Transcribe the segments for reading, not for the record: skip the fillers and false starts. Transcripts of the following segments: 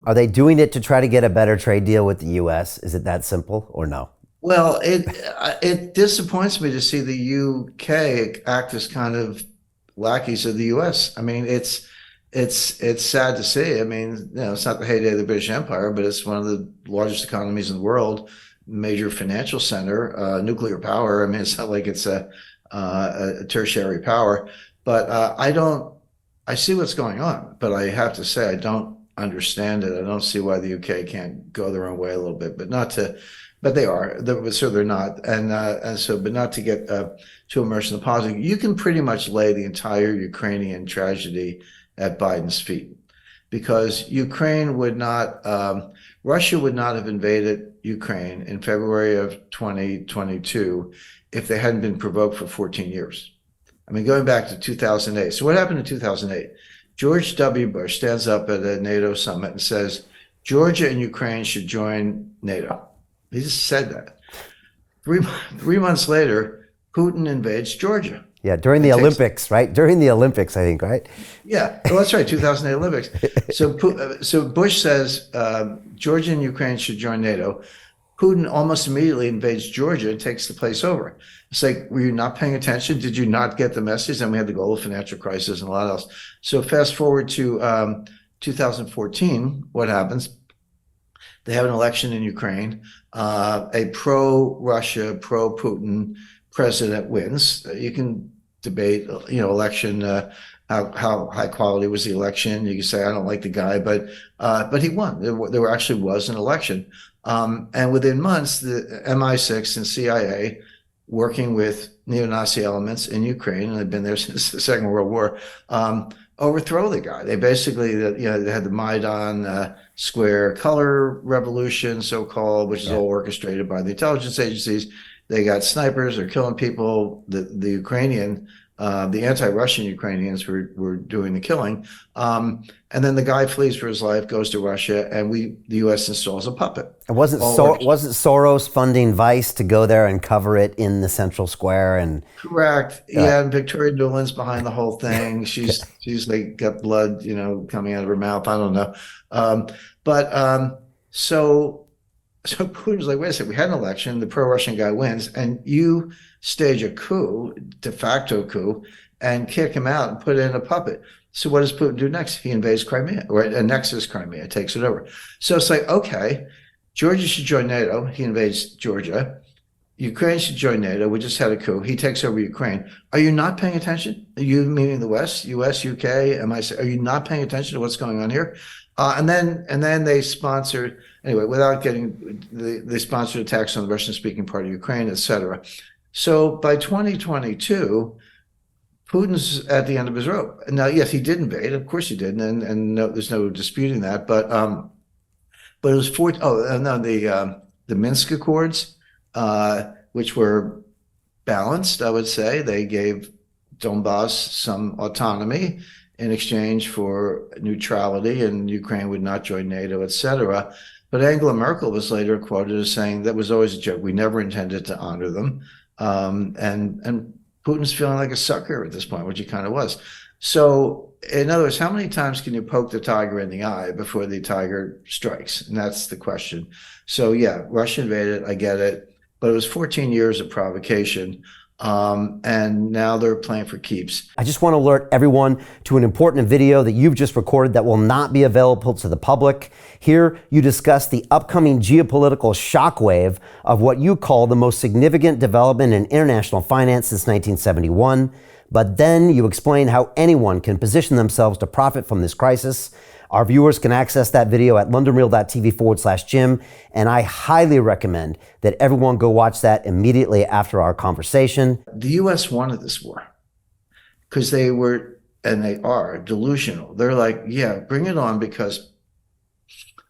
Are they doing it to try to get a better trade deal with the U.S.? Is it that simple or no? Well, it disappoints me to see the UK act as kind of lackeys of the US. I mean, it's sad to see. I mean, it's not the heyday of the British Empire, but it's one of the largest economies in the world, major financial center, nuclear power. I mean, it's not like it's a tertiary power, but I see what's going on, but I have to say, I don't understand it. I don't see why the UK can't go their own way a little bit, but not to but they are. So they're not, but not to get too immersed in the politics. You can pretty much lay the entire Ukrainian tragedy at Biden's feet, because Russia would not have invaded Ukraine in February of 2022 if they hadn't been provoked for 14 years. I mean, going back to 2008. So what happened in 2008? George W. Bush stands up at a NATO summit and says, Georgia and Ukraine should join NATO. He just said that. Three, 3 months later, Putin invades Georgia Yeah, during the and takes, Olympics, right? During the Olympics, I think, right? yeah, well, that's right, 2008 Olympics. So Bush says Georgia and Ukraine should join NATO. Putin almost immediately invades Georgia and takes the place over. It's like, were you not paying attention? Did you not get the message? And we had the global financial crisis and a lot else. So fast forward to 2014, what happens? They have an election in Ukraine. A pro-Russia, pro-Putin president wins. You can debate, election. How high quality was the election? You can say I don't like the guy, but he won. There actually was an election, and within months, the MI6 and CIA, working with neo-Nazi elements in Ukraine, and they've been there since the Second World War, overthrow the guy. They basically, they had the Maidan Square color revolution, so-called, which is all orchestrated by the intelligence agencies. They got snipers, they're killing people. The anti-Russian Ukrainians were doing the killing. And then the guy flees for his life, goes to Russia, and the U.S. installs a puppet. And wasn't Soros funding Vice to go there and cover it in the Central Square? And Correct. Yeah, and Victoria Nuland's behind the whole thing. She's like got blood, coming out of her mouth. I don't know. But so Putin's like, wait a second, we had an election, the pro-Russian guy wins, and you stage a coup, de facto coup, and kick him out and put in a puppet. So what does Putin do next? He invades Crimea, or annexes Crimea, takes it over. So it's like, okay, Georgia should join NATO. He invades Georgia. Ukraine should join NATO. We just had a coup. He takes over Ukraine. Are you not paying attention? You, meaning the West, US, UK, are you not paying attention to what's going on here? And then they sponsored, anyway, without getting, they sponsored attacks on the Russian-speaking part of Ukraine, et cetera. So by 2022, Putin's at the end of his rope. Now, yes, he did invade. Of course he did, and no, there's no disputing that. But it was the Minsk Accords, which were balanced, I would say. They gave Donbass some autonomy in exchange for neutrality, and Ukraine would not join NATO, et cetera. But Angela Merkel was later quoted as saying that was always a joke. We never intended to honor them. And Putin's feeling like a sucker at this point, which he kind of was. So, in other words, how many times can you poke the tiger in the eye before the tiger strikes? And that's the question. So, yeah, Russia invaded, I get it, but it was 14 years of provocation. And now they're playing for keeps. I just want to alert everyone to an important video that you've just recorded that will not be available to the public. Here, you discuss the upcoming geopolitical shockwave of what you call the most significant development in international finance since 1971. But then you explain how anyone can position themselves to profit from this crisis. Our viewers can access that video at londonreal.tv/Jim, and I highly recommend that everyone go watch that immediately after our conversation. The U.S. wanted this war because they were, and they are, delusional. They're like, yeah, bring it on, because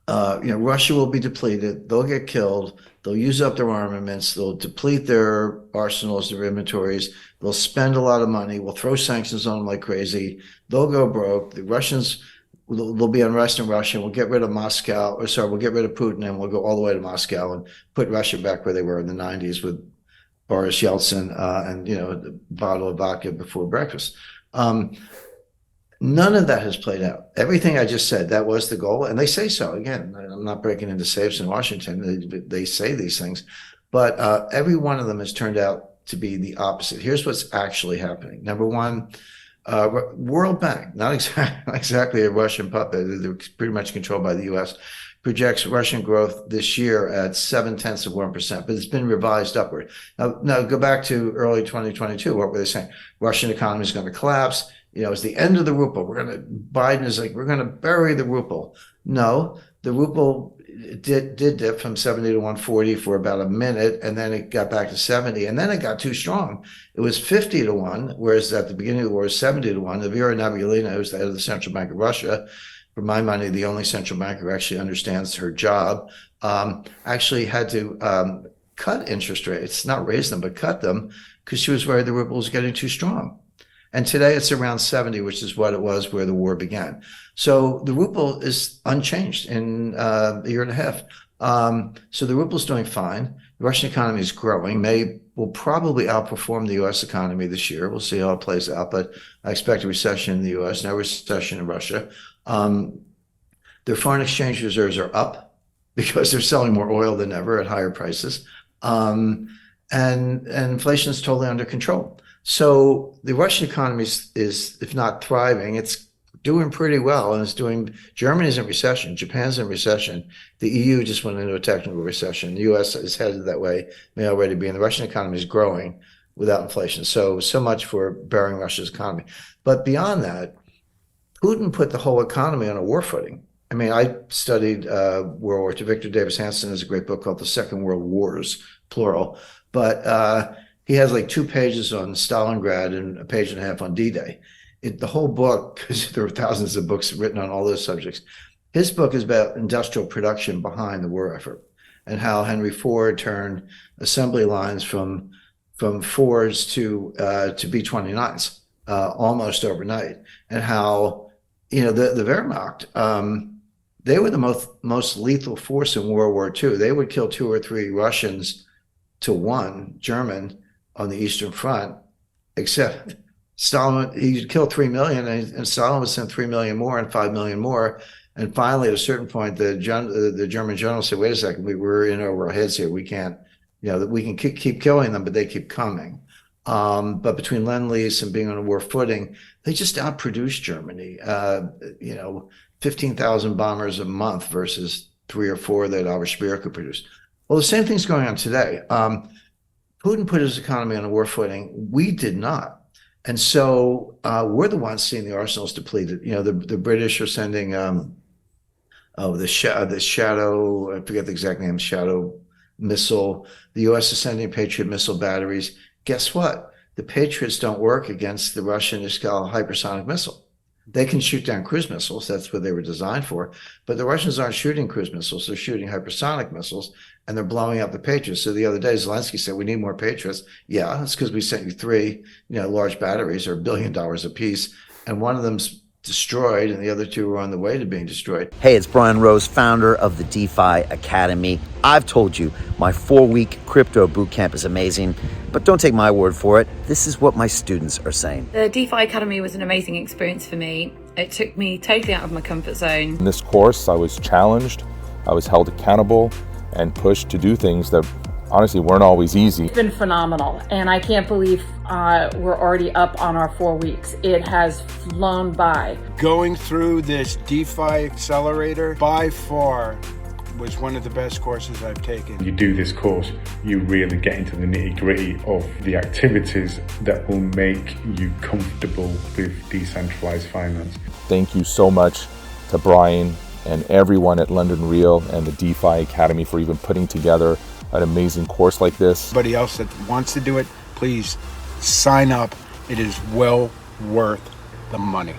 Russia will be depleted. They'll get killed. They'll use up their armaments. They'll deplete their arsenals, their inventories. They'll spend a lot of money. We'll throw sanctions on them like crazy. They'll go broke. The Russians, there'll be unrest in Russia. We'll get rid of Moscow, we'll get rid of Putin, and we'll go all the way to Moscow and put Russia back where they were in the 90s with Boris Yeltsin and a bottle of vodka before breakfast. None of that has played out. Everything I just said, that was the goal. And they say so. Again, I'm not breaking into safes in Washington. They say these things. But every one of them has turned out to be the opposite. Here's what's actually happening. Number one, World Bank, not exactly a Russian puppet. They're pretty much controlled by the U.S., projects Russian growth this year at 0.7%, but it's been revised upward. Now go back to early 2022. What were they saying? Russian economy is going to collapse. It's the end of the ruble. Biden is like, we're going to bury the ruble. No, the ruble did dip from 70 to 140 for about a minute, and then it got back to 70, and then it got too strong. It was 50 to 1, whereas at the beginning of the war it was 70 to 1. Elvira Nabiullina, who's the head of the Central Bank of Russia, for my money, the only central banker who actually understands her job, actually had to cut interest rates, not raise them, but cut them, because she was worried the ruble was getting too strong. And today it's around 70, which is what it was where the war began. So the ruble is unchanged in a year and a half. So the ruble is doing fine. The Russian economy is growing, will probably outperform the U.S. economy this year. We'll see how it plays out, but I expect a recession in the U.S., no recession in Russia. Their foreign exchange reserves are up because they're selling more oil than ever at higher prices. And inflation is totally under control. So the Russian economy is, if not thriving, it's doing pretty well, and it's doing. Germany's in recession, Japan's in recession, the EU just went into a technical recession. The US is headed that way, may already be, and the Russian economy is growing without inflation. So much for burying Russia's economy. But beyond that, Putin put the whole economy on a war footing. I mean, I studied World War II. Victor Davis Hanson has a great book called The Second World Wars, plural. But he has like 2 pages on Stalingrad and a page and a half on D-Day. The whole book, because there are thousands of books written on all those subjects, his book is about industrial production behind the war effort and how Henry Ford turned assembly lines from Fords to B-29s almost overnight, and how the Wehrmacht, they were the most lethal force in World War II. They would kill 2 or 3 Russians to 1 German on the Eastern Front, except Stalin, he killed 3 million, and Stalin would send 3 million more and 5 million more. And finally, at a certain point, the German general said, wait a second, we're in over our heads here. We can't, we can keep killing them, but they keep coming. But between Lend-Lease and being on a war footing, they just outproduced Germany. 15,000 bombers a month versus 3 or 4 that Albert Speer could produce. Well, the same thing's going on today. Putin put his economy on a war footing. We did not. And so we're the ones seeing the arsenals depleted. The British are sending the Shadow, I forget the exact name, Shadow missile. The U.S. is sending Patriot missile batteries. Guess what? The Patriots don't work against the Russian Iskal hypersonic missile. They can shoot down cruise missiles. That's what they were designed for. But the Russians aren't shooting cruise missiles. They're shooting hypersonic missiles, and they're blowing up the Patriots. So the other day, Zelensky said, we need more Patriots. Yeah, that's because we sent you 3 large batteries, or $1 billion a piece, and one of them's destroyed, and the other 2 are on the way to being destroyed. Hey, it's Brian Rose, founder of the DeFi Academy. I've told you, my 4-week crypto bootcamp is amazing, but don't take my word for it. This is what my students are saying. The DeFi Academy was an amazing experience for me. It took me totally out of my comfort zone. In this course, I was challenged, I was held accountable, and pushed to do things that honestly weren't always easy. It's been phenomenal, and I can't believe we're already up on our 4 weeks. It has flown by. Going through this DeFi accelerator by far was one of the best courses I've taken. You do this course, you really get into the nitty-gritty of the activities that will make you comfortable with decentralized finance. Thank you so much to Brian and everyone at London Real and the DeFi Academy for even putting together an amazing course like this. Anybody else that wants to do it, please sign up. It is well worth the money.